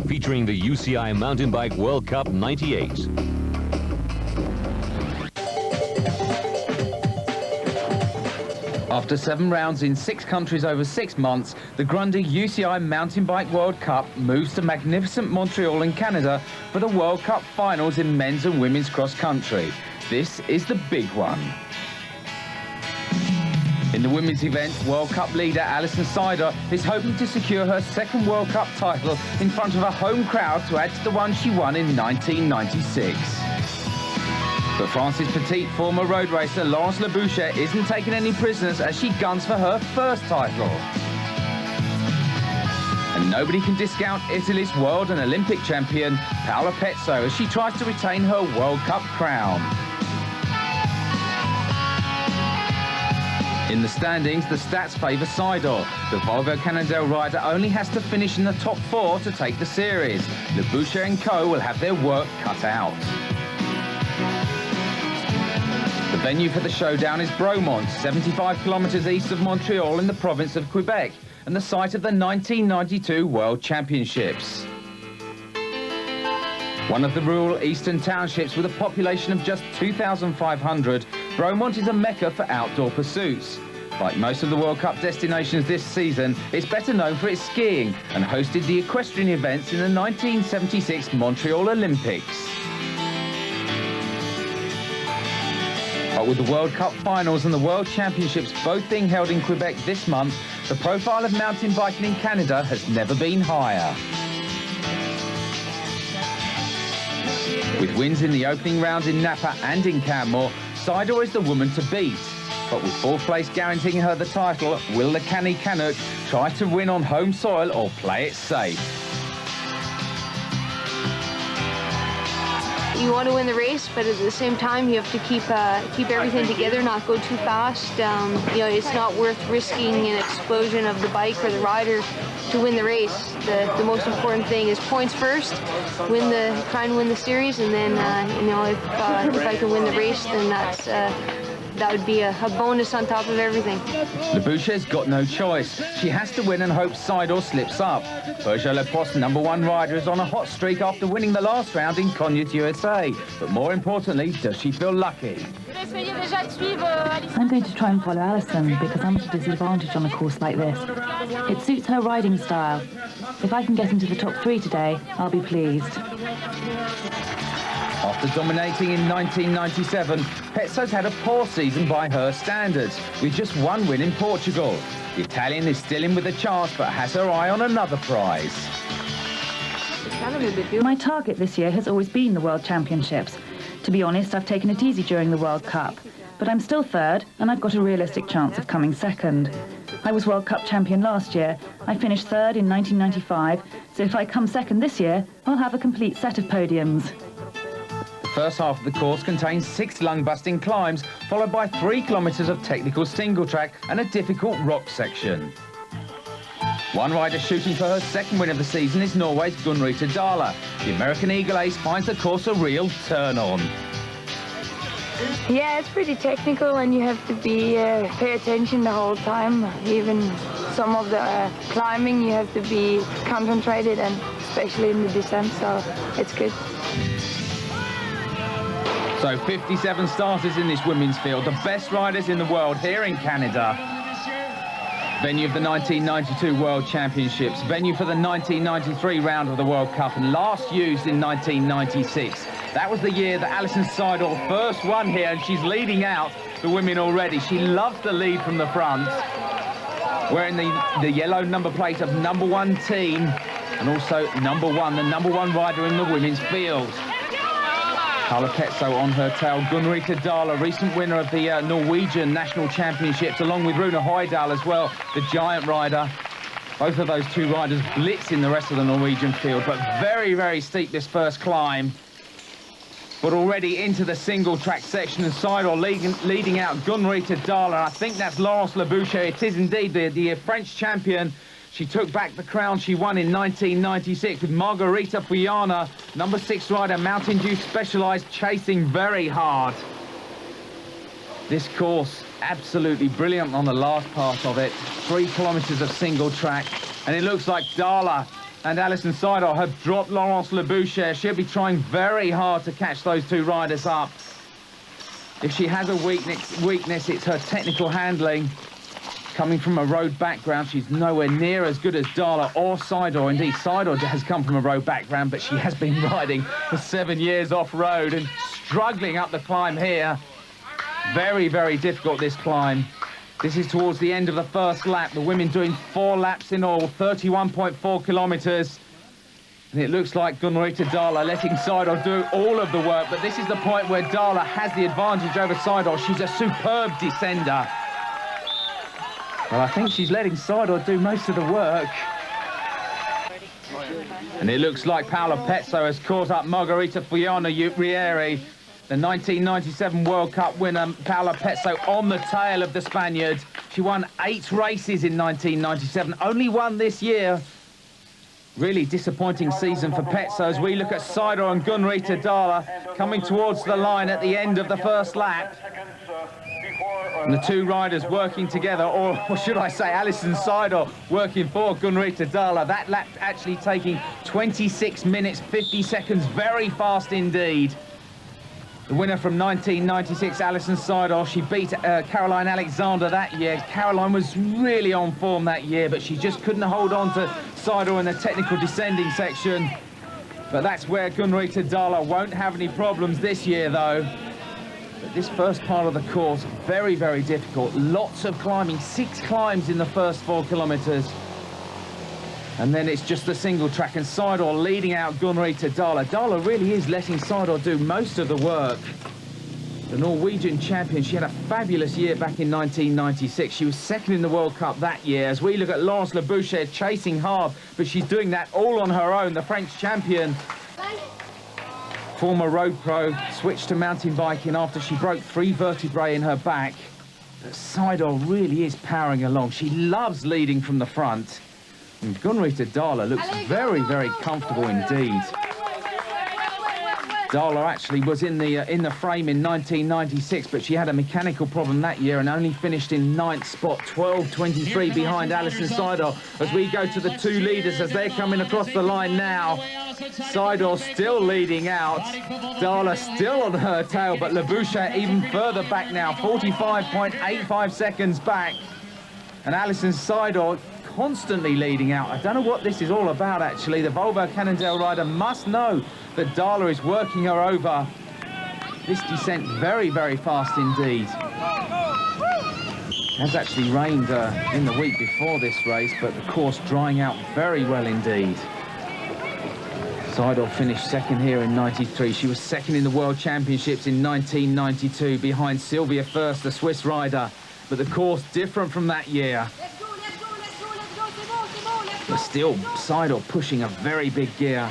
featuring the UCI Mountain Bike World Cup 98. After 7 rounds in 6 countries over 6 months, the Grundig-UCI Mountain Bike World Cup moves to magnificent Montreal in Canada for the World Cup finals in men's and women's cross-country. This is the big one. In the women's event, World Cup leader Alison Seider is hoping to secure her 2nd World Cup title in front of a home crowd to add to the one she won in 1996. But France's petite former road racer Laurence Leboucher isn't taking any prisoners as she guns for her 1st title. And nobody can discount Italy's world and Olympic champion Paola Pezzo as she tries to retain her World Cup crown. In the standings, the stats favour Seider. The Volvo Cannondale rider only has to finish in the top 4 to take the series. Leboucher and co will have their work cut out. The venue for the showdown is Bromont, 75 kilometres east of Montreal in the province of Quebec, and the site of the 1992 World Championships. One of the rural eastern townships with a population of just 2,500, Bromont is a mecca for outdoor pursuits. Like most of the World Cup destinations this season, it's better known for its skiing and hosted the equestrian events in the 1976 Montreal Olympics. But with the World Cup finals and the World Championships both being held in Quebec this month, the profile of mountain biking in Canada has never been higher. With wins in the opening rounds in Napa and in Canmore, Seider is the woman to beat. But with 4th place guaranteeing her the title, will the Canny Canuck try to win on home soil or play it safe? You want to win the race, but at the same time, you have to keep everything together, not go too fast. You know, it's not worth risking an explosion of the bike or the rider to win the race. The most important thing is points first, try and win the series, and then you know, if I can win the race, then that would be a bonus on top of everything. Leboucher's got no choice. She has to win and hope Seider slips up. Peugeot Le Post's #1 rider is on a hot streak after winning the last round in Grundig-UCI. But more importantly, does she feel lucky? I'm going to try and follow Alison because I'm at a disadvantage on a course like this. It suits her riding style. If I can get into the top 3 today, I'll be pleased. After dominating in 1997, Pezzo's had a poor season by her standards, with just 1 win in Portugal. The Italian is still in with a chance, but has her eye on another prize. My target this year has always been the World Championships. To be honest, I've taken it easy during the World Cup, but I'm still 3rd, and I've got a realistic chance of coming 2nd. I was World Cup champion last year. I finished 3rd in 1995, so if I come 2nd this year, I'll have a complete set of podiums. The first half of the course contains 6 lung-busting climbs, followed by 3 kilometres of technical single track and a difficult rock section. One rider shooting for her 2nd win of the season is Norway's Gunn-Rita Dahle. The American Eagle Ace finds the course a real turn-on. Yeah, it's pretty technical and you have to pay attention the whole time. Even some of the climbing you have to be concentrated, and especially in the descent, so it's good. So 57 starters in this women's field, the best riders in the world here in Canada. Venue of the 1992 World Championships, venue for the 1993 round of the World Cup, and last used in 1996. That was the year that Alison Seider first won here, and she's leading out the women already. She loves the lead from the front, wearing the yellow number plate of #1 team, and also the #1 rider in the women's field. Paola Pezzo on her tail. Gunn-Rita Dahle, recent winner of the Norwegian National Championships, along with Rune Højdahl as well, the giant rider. Both of those 2 riders blitzing the rest of the Norwegian field, but very, very steep this first climb. But already into the single track section, and Seider leading out Gunn-Rita Dahle. I think that's Laurence Leboucher. It is indeed the French champion. She took back the crown she won in 1996 with Margherita Puyana, #6 rider, Mountain Dew Specialized, chasing very hard. This course, absolutely brilliant on the last part of it. 3 kilometres of single track, and it looks like Dahle and Alison Seidel have dropped Laurence Leboucher. She'll be trying very hard to catch those two riders up. If she has a weakness, it's her technical handling. Coming from a road background, she's nowhere near as good as Dahle or Seidel. Indeed, Seidel has come from a road background, but she has been riding for 7 years off-road and struggling up the climb here. Very, very difficult, this climb. This is towards the end of the first lap. The women doing 4 laps in all, 31.4 kilometres. And it looks like Gunn-Rita Dahle letting Seidel do all of the work, but this is the point where Dahle has the advantage over Seidel. She's a superb descender. Well, I think she's letting Seidel do most of the work. And it looks like Paola Pezzo has caught up Margherita Fiona-Rieri, the 1997 World Cup winner. Paola Pezzo on the tail of the Spaniard. She won 8 races in 1997, only one this year. Really disappointing season for Pezzo as we look at Seidel and Gunn-Rita Dahle coming towards the line at the end of the first lap. And the two riders working together, or should I say Alison Seidel working for Gunn-Rita Dahle. That lap actually taking 26 minutes, 50 seconds, very fast indeed. The winner from 1996, Alison Seidel, she beat Caroline Alexander that year. Caroline was really on form that year, but she just couldn't hold on to Seidel in the technical descending section. But that's where Gunn-Rita Dahle won't have any problems this year, though. But this first part of the course, very, very difficult. Lots of climbing, 6 climbs in the first 4 kilometres. And then it's just the single track, and Seidel leading out Gunn-Rita Dahle. Dahle really is letting Seidel do most of the work. The Norwegian champion, she had a fabulous year back in 1996. She was second in the World Cup that year. As we look at Laurence Leboucher chasing hard, but she's doing that all on her own. The French champion, former road pro, switched to mountain biking after she broke 3 vertebrae in her back. But Seidel really is powering along. She loves leading from the front. And Gunn-Rita Dahle looks very, very comfortable indeed. Dahle actually was in the frame in 1996, but she had a mechanical problem that year and only finished in 9th spot, 12.23 behind Alison Seidel. As we go to the 2 leaders as they're coming across the line now. Seidel still leading out. Dahle still on her tail, but Leboucher even further back now, 45.85 seconds back. And Alison Seidel constantly leading out. I don't know what this is all about, actually. The Volvo Cannondale rider must know that Dahle is working her over. This descent very, very fast indeed. It has actually rained in the week before this race, but the course drying out very well indeed. Seidel finished second here in 93. She was second in the World Championships in 1992 behind Sylvia First, the Swiss rider. But the course different from that year. But still, Seidel pushing a very big gear.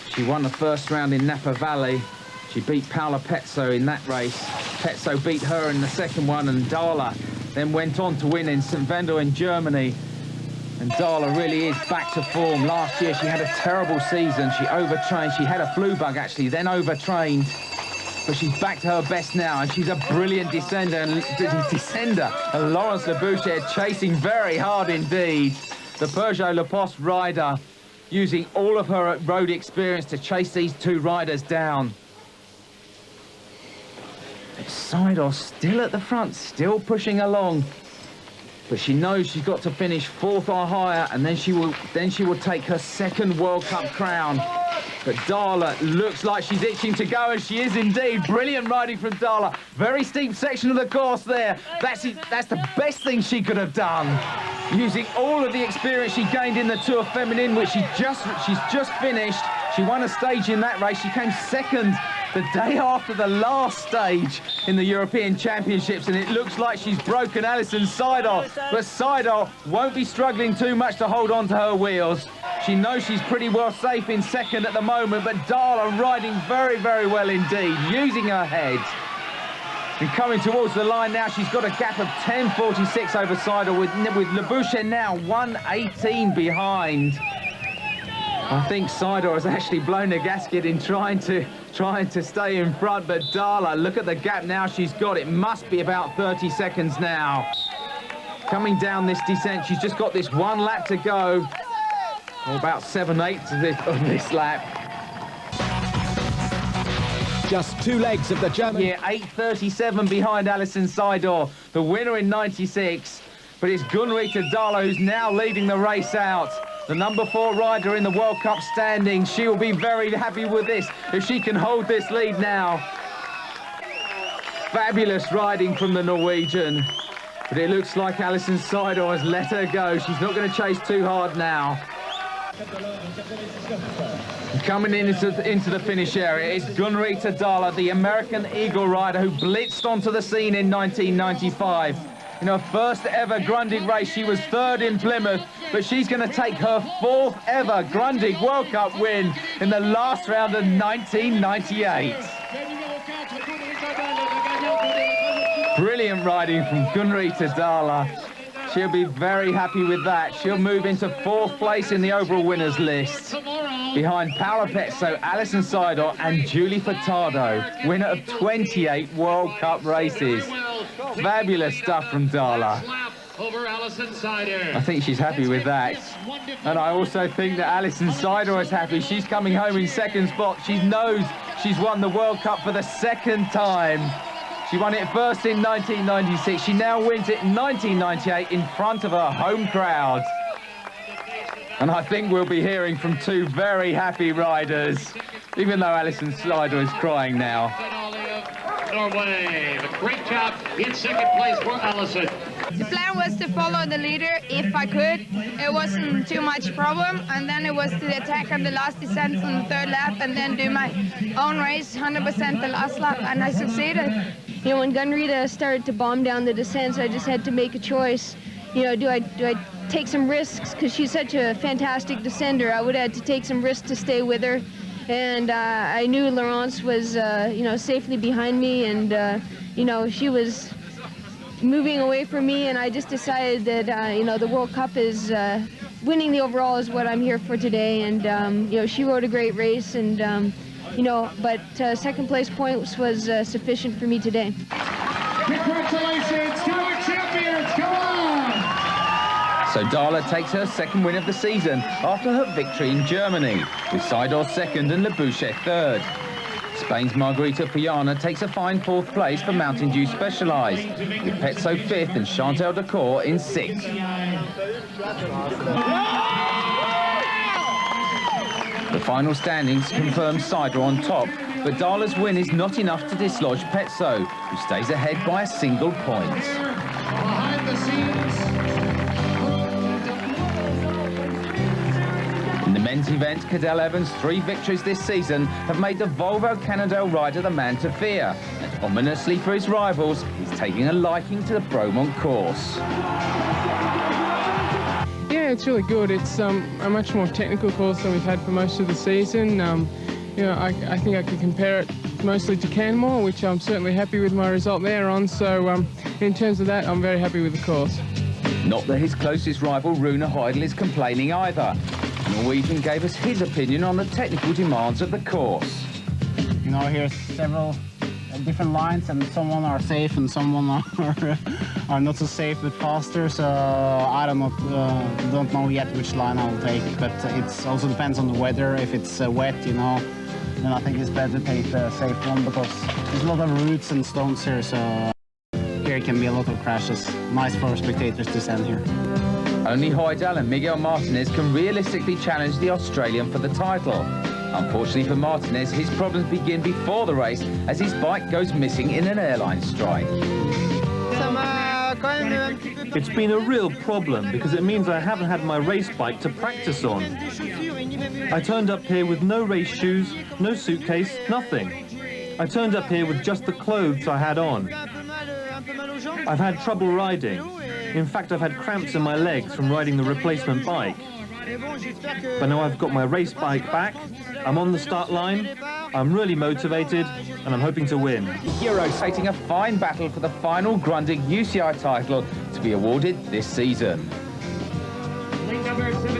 She won the first round in Napa Valley. She beat Paola Pezzo in that race. Pezzo beat her in the second one, and Dahle then went on to win in St. Wendel in Germany. And Dahle really is back to form. Last year she had a terrible season. She overtrained. She had a flu bug actually, then overtrained. But she's back to her best now, and she's a brilliant descender. And Laurence Leboucher chasing very hard indeed. The Peugeot Le Poste rider using all of her road experience to chase these 2 riders down. Seidel still at the front, still pushing along. But she knows she's got to finish 4th or higher, and then she will take her 2nd World Cup crown. But Dahle looks like she's itching to go, and she is indeed. Brilliant riding from Dahle. Very steep section of the course there. That's the best thing she could have done. Using all of the experience she gained in the Tour Feminine, which she's just finished. She won a stage in that race. She came 2nd the day after the last stage in the European Championships, and it looks like she's broken Alison Seidel. But Seidel won't be struggling too much to hold on to her wheels. She knows she's pretty well safe in 2nd at the moment, but Dahle riding very, very well indeed, using her head. And coming towards the line now, she's got a gap of 10.46 over Seidel, with Leboucher now 1.18 behind. I think Seidel has actually blown a gasket in trying to stay in front, but Dahle, look at the gap now she's got. It must be about 30 seconds now. Coming down this descent, she's just got this 1 lap to go. or about 7/8 of this lap. Just 2 legs of the German. Yeah, 8:37 behind Alison Seidel, the winner in 96. But it's Gunn-Rita Dahle who's now leading the race out. The number 4 rider in the World Cup standing. She will be very happy with this if she can hold this lead now. Fabulous riding from the Norwegian. But it looks like Alison Seidel has let her go. She's not going to chase too hard now. Coming into the finish area is Gunn-Rita Dahle, the American Eagle rider who blitzed onto the scene in 1995. In her first ever Grundig race, she was 3rd in Plymouth, but she's going to take her 4th ever Grundig World Cup win in the last round of 1998. Brilliant riding from Gunn-Rita Dahle. She'll be very happy with that. She'll move into 4th place in the overall winners list, behind Paola Pezzo, Alison Seidel and Julie Furtado, winner of 28 World Cup races. Fabulous stuff from Dahle. I think she's happy with that. And I also think that Alison Seidel is happy. She's coming home in 2nd spot. She knows she's won the World Cup for the 2nd time. She won it first in 1996. She now wins it in 1998 in front of her home crowd. And I think we'll be hearing from 2 very happy riders, even though Alison Seidel is crying now. Norway, a great job in 2nd place for Alison. The plan was to follow the leader if I could. It wasn't too much problem, and then it was to attack on the last descent on the 3rd lap and then do my own race 100% the last lap, and I succeeded. You know, when Gunn-Rita started to bomb down the descent, so I just had to make a choice. You know, do I take some risks? Because she's such a fantastic descender. I would have had to take some risks to stay with her. And I knew Laurence was, you know, safely behind me, and, you know, she was moving away from me, and I just decided that, you know, the World Cup is, winning the overall is what I'm here for today. And, you know, she rode a great race, and, you know, but 2nd place points was sufficient for me today. Congratulations to our champions, come on! So Dahle takes her 2nd win of the season after her victory in Germany, with Seidel 2nd and Lebouchet 3rd. Spain's Margarita Puyana takes a fine 4th place for Mountain Dew Specialized, with Pezzo 5th and Chantal Decour in 6th. The final standings confirm Seidel on top, but Dahle's win is not enough to dislodge Pezzo, who stays ahead by a single point. Behind the scenes. In the men's event, Cadel Evans' 3 victories this season have made the Volvo Cannondale rider the man to fear, and ominously for his rivals, he's taking a liking to the Bromont course. Yeah, it's really good. It's a much more technical course than we've had for most of the season. You know, I think I could compare it mostly to Canmore, which I'm certainly happy with my result there on. So in terms of that, I'm very happy with the course. Not that his closest rival, Rune Heidel, is complaining either. Norwegian gave us his opinion on the technical demands of the course. You know, here's several different lines, and some are safe and some are not so safe but faster. So I don't know yet which line I'll take, but it also depends on the weather. If it's wet, you know, then I think it's better to take the safe one, because there's a lot of roots and stones here, so here can be a lot of crashes. Nice for spectators to stand here. Only Heidel and Miguel Martinez can realistically challenge the Australian for the title. Unfortunately for Martinez, his problems begin before the race as his bike goes missing in an airline strike. It's been a real problem because it means I haven't had my race bike to practice on. I turned up here with no race shoes, no suitcase, nothing. I turned up here with just the clothes I had on. I've had trouble riding. In fact, I've had cramps in my legs from riding the replacement bike. But now I've got my race bike back, I'm on the start line, I'm really motivated, and I'm hoping to win. Heroes fighting a fine battle for the final Grundig-UCI title to be awarded this season.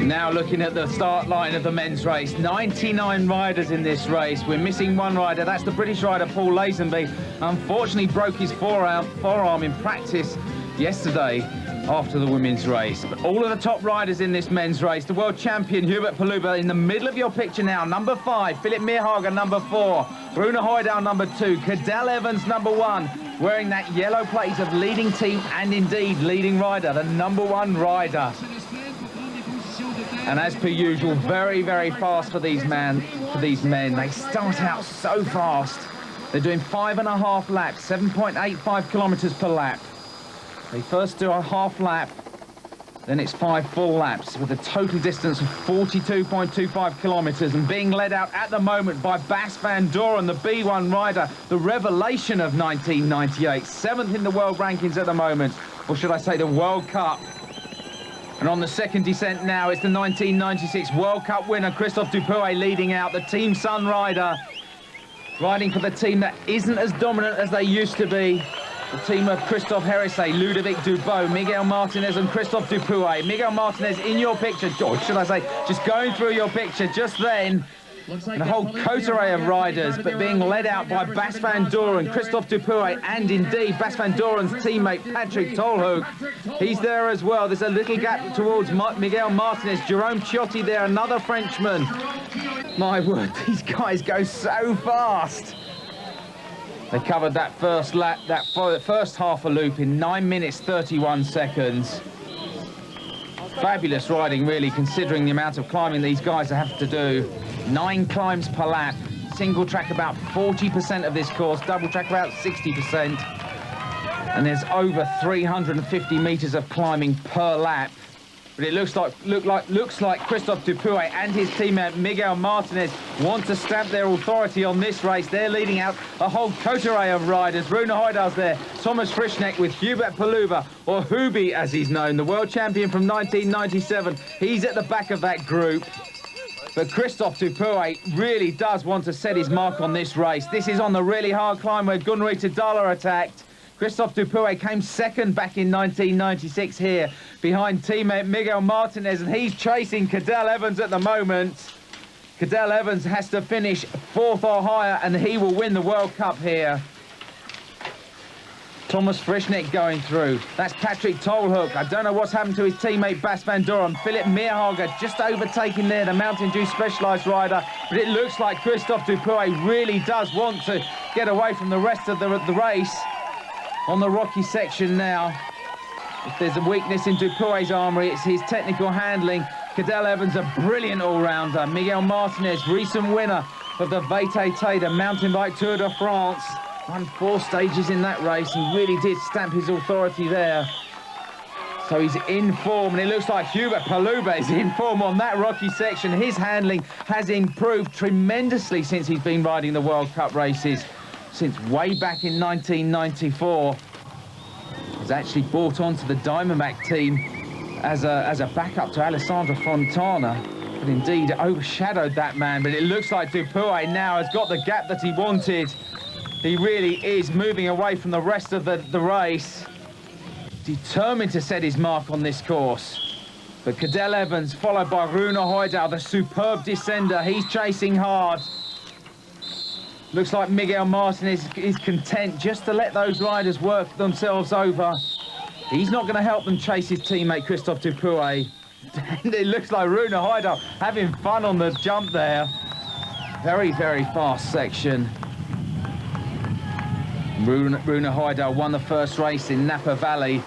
Now looking at the start line of the men's race, 99 riders in this race. We're missing one rider, that's the British rider Paul Lazenby. Unfortunately broke his forearm in practice yesterday after the women's race. But all of the top riders in this men's race, the world champion Hubert Paluba in the middle of your picture now, number 5, Philip Meerhager, number 4, Rune Højdahl, number 2, Cadel Evans, number 1, wearing that yellow plate of leading team and indeed leading rider, the number 1 rider. And as per usual, very, very fast for these men. They start out so fast. They're doing 5.5 laps, 7.85 kilometers per lap. They first do a half lap, then it's 5 full laps with a total distance of 42.25 kilometers, and being led out at the moment by Bas van Doren, the B1 rider, the revelation of 1998, 7th in the world rankings at the moment, or should I say the World Cup. And on the second descent now, it's the 1996 World Cup winner, Christophe Dupouey, leading out, the Team Sun rider, riding for the team that isn't as dominant as they used to be. The team of Christophe Hérisset, Ludovic Dubois, Miguel Martinez and Christophe Dupouey. Miguel Martinez in your picture, or should I say, just going through your picture just then. And a whole coterie of riders, but being led out by Bas van Doren, Christophe Dupouey, and indeed Bas van Doren's teammate Patrick Tolhoek. He's there as well. There's a little gap towards Miguel Martinez. Jerome Ciotti there, another Frenchman. My word, these guys go so fast. They covered that first lap, that first half a loop in 9 minutes 31 seconds. Fabulous riding, really, considering the amount of climbing these guys have to do. 9 climbs per lap, single track about 40% of this course, double track about 60%. And there's over 350 meters of climbing per lap. But it looks like Christophe Dupouey and his teammate Miguel Martinez want to stamp their authority on this race. They're leading out a whole coterie of riders. Rune Højdahl's there, Thomas Frischneck with Hubert Paluba, or Hubie as he's known, the world champion from 1997. He's at the back of that group. But Christophe Dupouey really does want to set his mark on this race. This is on the really hard climb where Gunn-Rita Dahle attacked. Christophe Dupouey came second back in 1996 here behind teammate Miguel Martinez, and he's chasing Cadel Evans at the moment. Cadel Evans has to finish 4th or higher and he will win the World Cup here. Thomas Frischneck going through. That's Patrick Tolhoek. I don't know what's happened to his teammate Bas van Doren. Philip Meerhager just overtaking there, the Mountain Dew Specialized rider. But it looks like Christophe Dupouey really does want to get away from the rest of the race. On the rocky section now, if there's a weakness in Dupouey's armoury, it's his technical handling. Cadel Evans, a brilliant all-rounder. Miguel Martinez, recent winner of the VTT, the mountain bike Tour de France. Won 4 stages in that race and really did stamp his authority there. So he's in form, and it looks like Hubert Paluba is in form on that rocky section. His handling has improved tremendously since he's been riding the World Cup races. Since way back in 1994. He's actually brought onto the Diamondback team as a backup to Alessandro Fontana, but indeed overshadowed that man. But it looks like Dupouey now has got the gap that he wanted. He really is moving away from the rest of the race, determined to set his mark on this course. But Cadel Evans, followed by Rune Højdahl, the superb descender, he's chasing hard. Looks like Miguel Martinez is content just to let those riders work themselves over. He's not going to help them chase his teammate Christophe Dupouey. It looks like Rune Højdahl having fun on the jump there. Very, very fast section. Rune Højdahl won the first race in Napa Valley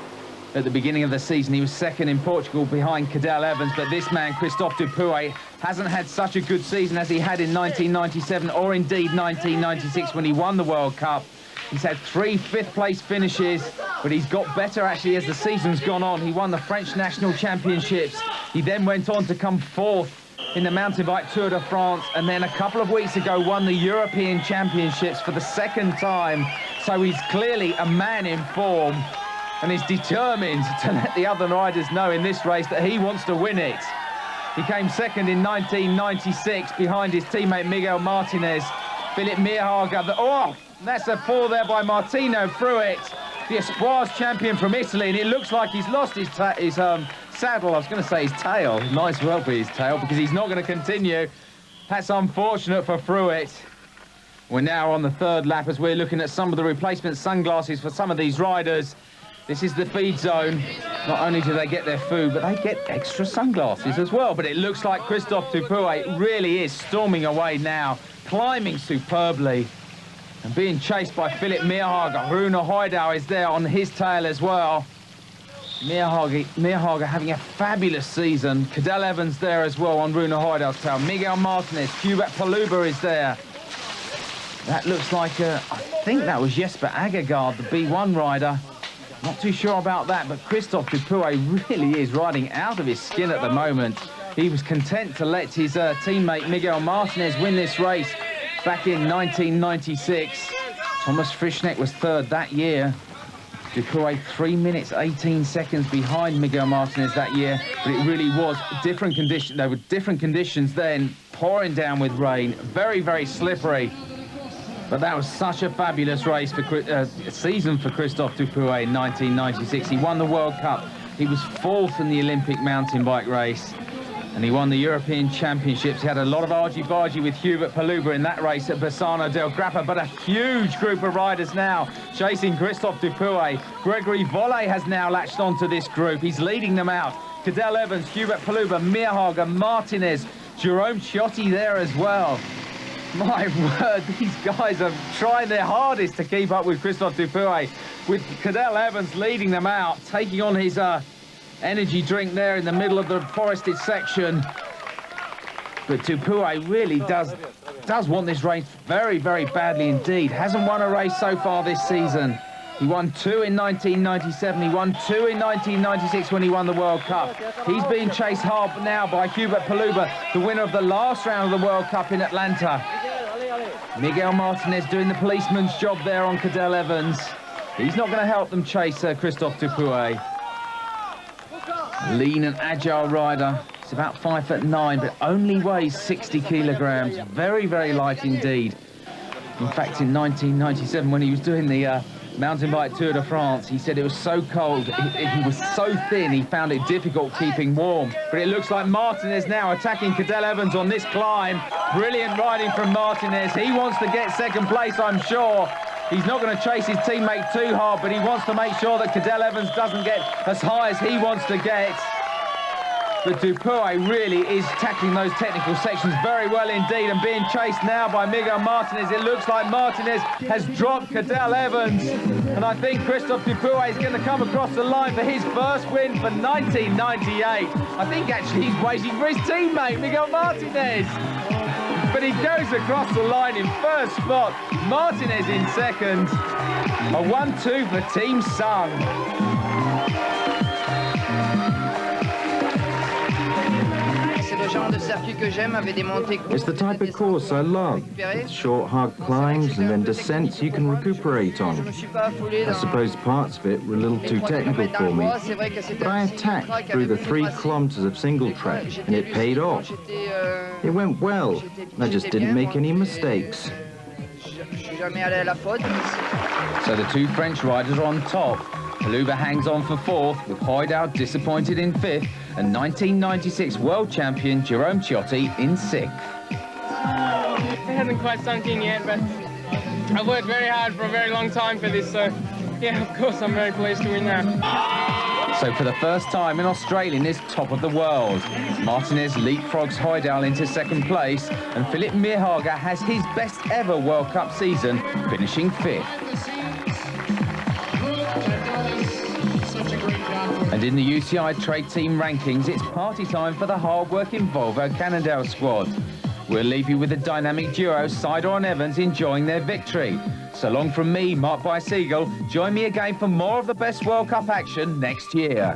at the beginning of the season. He was second in Portugal behind Cadel Evans, but this man, Christophe Dupouey, hasn't had such a good season as he had in 1997 or indeed 1996 when he won the World Cup. He's had 3 fifth-place finishes, but he's got better actually as the season's gone on. He won the French National Championships. He then went on to come 4th in the mountain bike Tour de France, and then a couple of weeks ago won the European Championships for the 2nd time. So he's clearly a man in form, and is determined to let the other riders know in this race that he wants to win it. He came second in 1996 behind his teammate Miguel Martinez. Philip Meerhager, oh, that's a fall there by Martino Fruit, the Espoirs champion from Italy, and it looks like he's lost his saddle. I was going to say his tail. It might as well be his tail because he's not going to continue. That's unfortunate for Fruit. We're now on the 3rd lap as we're looking at some of the replacement sunglasses for some of these riders. This is the feed zone. Not only do they get their food, but they get extra sunglasses as well. But it looks like Christophe Dupouey really is storming away now, climbing superbly and being chased by Philip Meerhager. Rune Højdahl is there on his tail as well. Meerhager having a fabulous season. Cadel Evans there as well on Rune Højdahl's tail. Miguel Martinez, Hubert Paluba is there. That looks like, I think that was Jesper Aggergaard, the B1 rider. Not too sure about that, but Christophe Dupouey really is riding out of his skin at the moment. He was content to let his teammate Miguel Martinez win this race back in 1996. Thomas Frischneck was third that year. Dupouey 3 minutes 18 seconds behind Miguel Martinez that year, but it really was different conditions. There were different conditions then, pouring down with rain, very, very slippery. But that was such a fabulous race for season for Christophe Dupouey in 1996. He won the World Cup. He was fourth in the Olympic mountain bike race. And he won the European Championships. He had a lot of argy-bargy with Hubert Paluba in that race at Bassano del Grappa, but a huge group of riders now chasing Christophe Dupouey. Gregory Volley has now latched onto this group. He's leading them out. Cadel Evans, Hubert Paluba, Meerhager, Martinez, Jerome Ciotti there as well. My word, these guys are trying their hardest to keep up with Christophe Dupouey, with Cadel Evans leading them out, taking on his energy drink there in the middle of the forested section. But Dupouey really does want this race very, very badly indeed. Hasn't won a race so far this season. He won 2 in 1997. He won 2 in 1996 when he won the World Cup. He's being chased hard now by Hubert Paluba, the winner of the last round of the World Cup in Atlanta. Miguel Martinez doing the policeman's job there on Cadel Evans. He's not going to help them chase Christophe Dupouey. Lean and agile rider. He's about 5'9", but only weighs 60 kilograms. Very, very light indeed. In fact, in 1997, when he was doing the mountain bike Tour de France, he said it was so cold, he was so thin, he found it difficult keeping warm. But it looks like Martinez now attacking Cadel Evans on this climb. Brilliant riding from Martinez. He wants to get second place, I'm sure. He's not going to chase his teammate too hard, but he wants to make sure that Cadel Evans doesn't get as high as he wants to get. But Dupouey really is tackling those technical sections very well indeed and being chased now by Miguel Martinez. It looks like Martinez has dropped Cadel Evans. And I think Christophe Dupouey is going to come across the line for his first win for 1998. I think actually he's waiting for his teammate, Miguel Martinez. But he goes across the line in first spot. Martinez in second. A 1-2 for Team Sun. It's the type of course I love. With short, hard climbs and then descents you can recuperate on. I suppose parts of it were a little too technical for me, but I attacked through the 3 kilometers of single track and it paid off. It went well. I just didn't make any mistakes. So the 2 French riders are on top. Paluba hangs on for 4th, with Højdahl disappointed in 5th, and 1996 world champion Jerome Ciotti in 6th. It hasn't quite sunk in yet, but I've worked very hard for a very long time for this, so yeah, of course I'm very pleased to win that. So for the first time in Australian is top of the world. Martinez leapfrogs Højdahl into 2nd place, and Philip Meerhager has his best ever World Cup season, finishing 5th. And in the UCI Trade Team rankings, it's party time for the hard-working Volvo Cannondale squad. We'll leave you with the dynamic duo Seidor and Evans enjoying their victory. So long from me, Mark Biesiegel. Join me again for more of the best World Cup action next year.